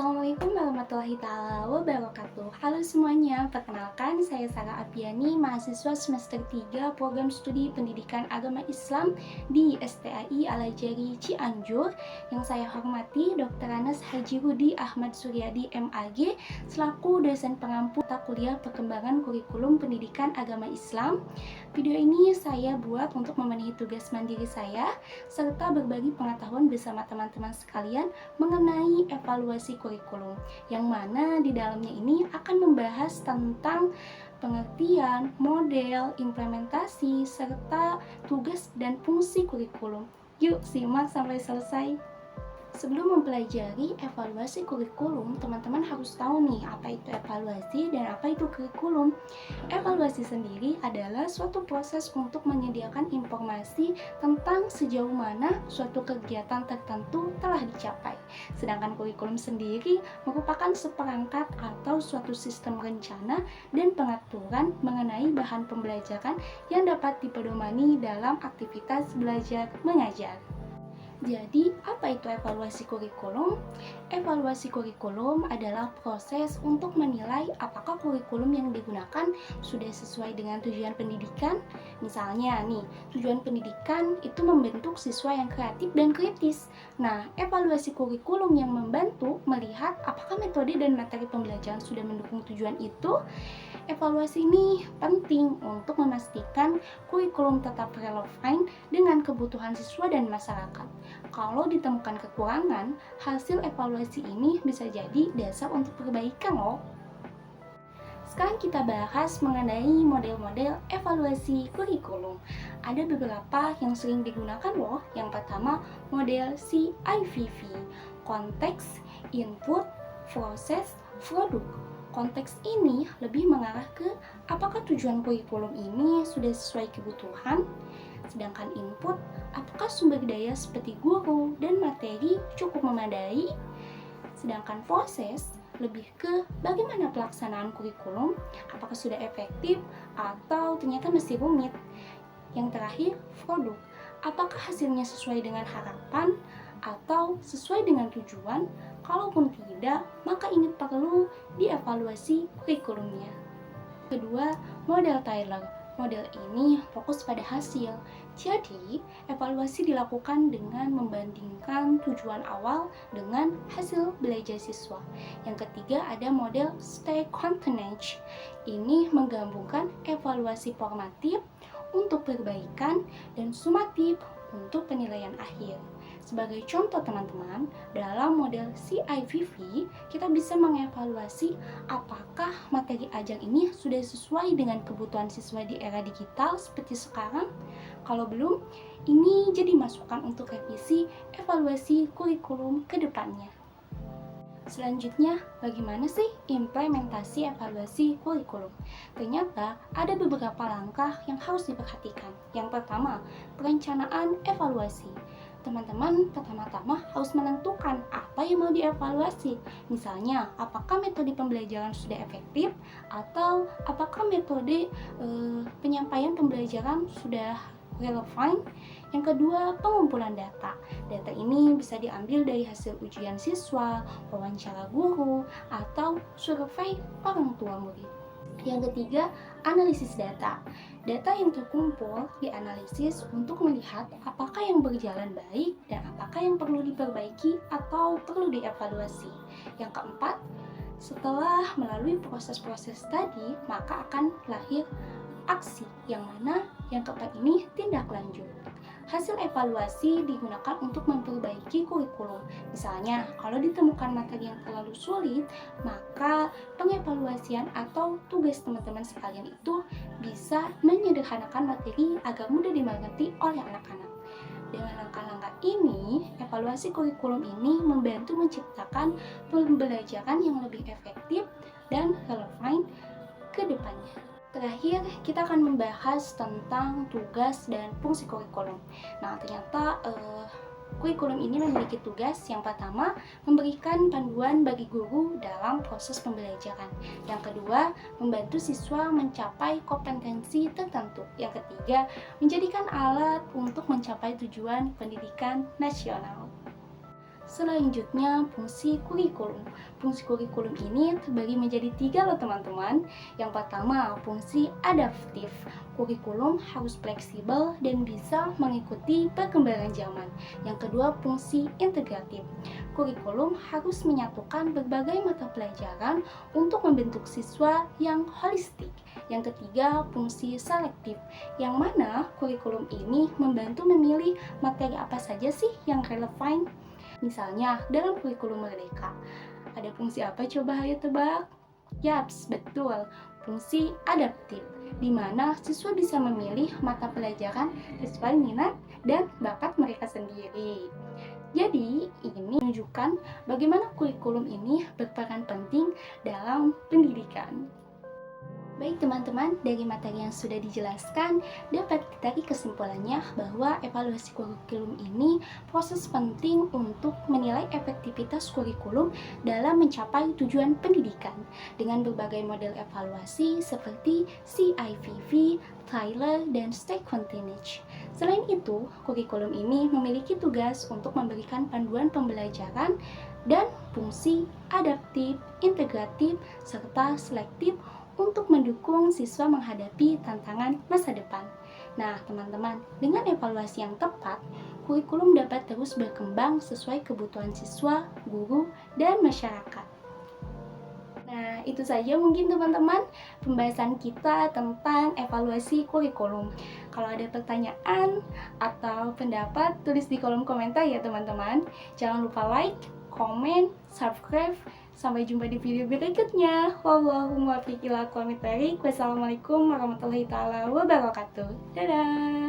Assalamualaikum warahmatullahi taala wabarakatuh. Halo semuanya, perkenalkan saya Sarah Apiani, mahasiswa semester 3 Program Studi Pendidikan Agama Islam di STAI Al-Azhari Cianjur. Yang saya hormati Dr. Anas Haji Rudi Ahmad Suryadi MAG selaku dosen pengampu mata kuliah Perkembangan Kurikulum Pendidikan Agama Islam. Video ini saya buat untuk memenuhi tugas mandiri saya serta berbagi pengetahuan bersama teman-teman sekalian mengenai evaluasi kurikulum, yang mana di dalamnya ini akan membahas tentang pengertian, model, implementasi, serta tugas dan fungsi kurikulum. Yuk simak sampai selesai. Sebelum mempelajari evaluasi kurikulum, teman-teman harus tahu nih apa itu evaluasi dan apa itu kurikulum. Evaluasi sendiri adalah suatu proses untuk menyediakan informasi tentang sejauh mana suatu kegiatan tertentu telah dicapai. Sedangkan kurikulum sendiri merupakan seperangkat atau suatu sistem rencana dan pengaturan mengenai bahan pembelajaran yang dapat dipedomani dalam aktivitas belajar mengajar. Jadi, apa itu evaluasi kurikulum? Evaluasi kurikulum adalah proses untuk menilai apakah kurikulum yang digunakan sudah sesuai dengan tujuan pendidikan. Misalnya nih, tujuan pendidikan itu membentuk siswa yang kreatif dan kritis. Nah, evaluasi kurikulum yang membantu melihat apakah metode dan materi pembelajaran sudah mendukung tujuan itu. Evaluasi ini penting untuk memastikan kurikulum tetap relevan dengan kebutuhan siswa dan masyarakat. Kalau ditemukan kekurangan, hasil evaluasi ini bisa jadi dasar untuk perbaikan loh. Sekarang kita bahas mengenai model-model evaluasi kurikulum. Ada beberapa yang sering digunakan loh. Yang pertama, model CIVV, konteks, input, proses, produk. Konteks ini lebih mengarah ke apakah tujuan kurikulum ini sudah sesuai kebutuhan. Sedangkan input, apakah sumber daya seperti guru dan materi cukup memadai. Sedangkan proses lebih ke bagaimana pelaksanaan kurikulum, apakah sudah efektif atau ternyata masih rumit. Yang terakhir, produk, apakah hasilnya sesuai dengan harapan atau sesuai dengan tujuan. Kalaupun tidak, maka ini perlu dievaluasi kurikulumnya. Kedua, model Taylor. Model ini fokus pada hasil. Jadi, evaluasi dilakukan dengan membandingkan tujuan awal dengan hasil belajar siswa. Yang ketiga, ada model Stay-Component. Ini menggabungkan evaluasi formatif untuk perbaikan dan sumatif untuk penilaian akhir. Sebagai contoh teman-teman, dalam model CIVV, kita bisa mengevaluasi apakah materi ajar ini sudah sesuai dengan kebutuhan siswa di era digital seperti sekarang. Kalau belum, ini jadi masukan untuk revisi evaluasi kurikulum ke depannya. Selanjutnya, bagaimana sih implementasi evaluasi kurikulum? Ternyata ada beberapa langkah yang harus diperhatikan. Yang pertama, perencanaan evaluasi. Teman-teman pertama-tama harus menentukan apa yang mau dievaluasi. Misalnya, apakah metode pembelajaran sudah efektif atau apakah metode penyampaian pembelajaran sudah relevan. Yang kedua, pengumpulan data. Data ini bisa diambil dari hasil ujian siswa, wawancara guru, atau survei orang tua murid. Yang ketiga, analisis data. Data yang terkumpul dianalisis untuk melihat apakah yang berjalan baik dan apakah yang perlu diperbaiki atau perlu dievaluasi. Yang keempat, setelah melalui proses-proses tadi, maka akan lahir aksi, yang mana yang keempat ini tindak lanjut. Hasil evaluasi digunakan untuk memperbaiki kurikulum. Misalnya, kalau ditemukan materi yang terlalu sulit, maka pengevaluasian atau tugas teman-teman sekalian itu bisa menyederhanakan materi agar mudah dimengerti oleh anak-anak. Dengan langkah-langkah ini, evaluasi kurikulum ini membantu menciptakan pembelajaran yang lebih efektif dan relevan ke depannya. Terakhir, kita akan membahas tentang tugas dan fungsi kurikulum. Nah, ternyata kurikulum ini memiliki tugas yang pertama, memberikan panduan bagi guru dalam proses pembelajaran. Yang kedua, membantu siswa mencapai kompetensi tertentu. Yang ketiga, menjadikan alat untuk mencapai tujuan pendidikan nasional. Selanjutnya, fungsi kurikulum. Fungsi kurikulum ini terbagi menjadi 3 loh teman-teman. Yang pertama, fungsi adaptif. Kurikulum harus fleksibel dan bisa mengikuti perkembangan zaman. Yang kedua, fungsi integratif. Kurikulum harus menyatukan berbagai mata pelajaran untuk membentuk siswa yang holistik. Yang ketiga, fungsi selektif, yang mana kurikulum ini membantu memilih materi apa saja sih yang relevan. Misalnya, dalam kurikulum Merdeka, ada fungsi apa coba ayo tebak? Yaps, betul, fungsi adaptif, di mana siswa bisa memilih mata pelajaran sesuai minat dan bakat mereka sendiri. Jadi, ini menunjukkan bagaimana kurikulum ini berperan penting dalam pendidikan. Baik teman-teman, dari materi yang sudah dijelaskan, dapat ditarik kesimpulannya bahwa evaluasi kurikulum ini proses penting untuk menilai efektivitas kurikulum dalam mencapai tujuan pendidikan dengan berbagai model evaluasi seperti CIVV, Tyler, dan State Continuous. Selain itu, kurikulum ini memiliki tugas untuk memberikan panduan pembelajaran dan fungsi adaptif, integratif, serta selektif untuk mendukung siswa menghadapi tantangan masa depan. Nah, teman-teman, dengan evaluasi yang tepat, kurikulum dapat terus berkembang sesuai kebutuhan siswa, guru, dan masyarakat. Nah, itu saja mungkin teman-teman pembahasan kita tentang evaluasi kurikulum. Kalau ada pertanyaan atau pendapat, tulis di kolom komentar ya teman-teman. Jangan lupa like, komen, subscribe. Sampai jumpa di video berikutnya. Wassalamualaikum warahmatullahi wabarakatuh. Dadah.